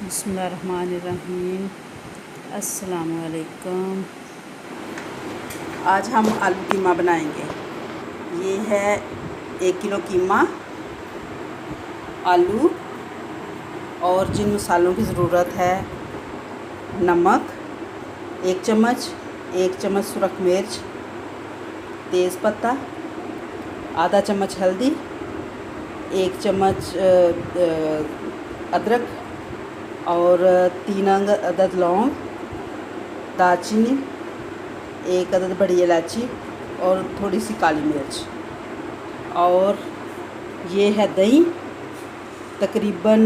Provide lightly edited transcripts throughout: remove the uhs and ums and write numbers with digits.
बिस्मिल्लाहिर्रहमानिर्रहीम। अस्सलामुअलैकुम। आज हम आलू कीमा बनाएंगे। ये है 1 किलो कीमा, आलू और जिन मसालों की ज़रूरत है, नमक 1 चम्मच, 1 चम्मच सुरख मिर्च, तेज़पत्ता, आधा चम्मच हल्दी, 1 चम्मच अदरक और 3 अदद लौंग, दालचीनी, 1 अदद बड़ी इलायची और थोड़ी सी काली मिर्च। और ये है दही, तकरीबन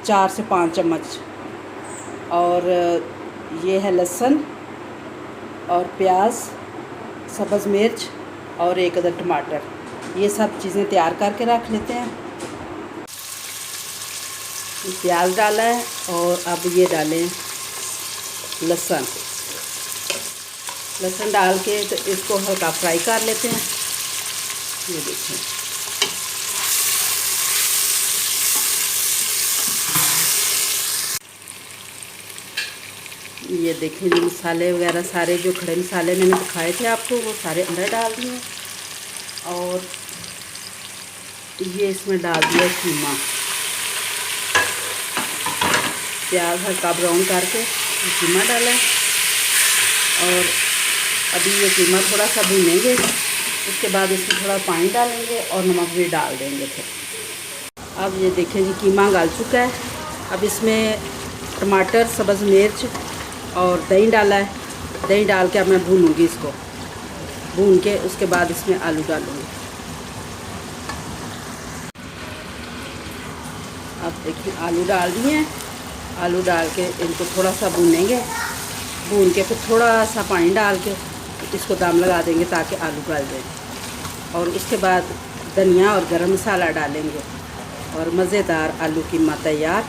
4 से 5 चम्मच। और ये है लहसुन और प्याज, सब्ज़ मिर्च और 1 अदद टमाटर। ये सब चीज़ें तैयार करके रख लेते हैं। प्याज डाला है और अब ये डालें लहसुन। लहसुन डाल के तो इसको हल्का फ्राई कर लेते हैं। ये देखें, ये देखें जो मसाले वगैरह सारे जो खड़े मसाले मैंने दिखाए थे आपको, वो सारे अंदर डाल दिए। और ये इसमें डाल दिया कीमा। प्याज हल्का ब्राउन करके कीमा डाला। और अभी ये कीमा थोड़ा सा भूनेंगे, उसके बाद इसमें थोड़ा पानी डालेंगे और नमक भी डाल देंगे। फिर अब ये देखें जी, कीमा गल चुका है। अब इसमें टमाटर, सब्ज़ मिर्च और दही डाला है। दही डाल के अब मैं भूनूंगी इसको। भून के उसके बाद इसमें आलू डालूंगी। अब देखिए आलू डाल दिए हैं। आलू डाल के इनको थोड़ा सा भूनेंगे। भून के फिर थोड़ा सा पानी डाल के इसको दम लगा देंगे ताकि आलू गल जाए। और उसके बाद धनिया और गरम मसाला डालेंगे और मज़ेदार आलू कीमा तैयार।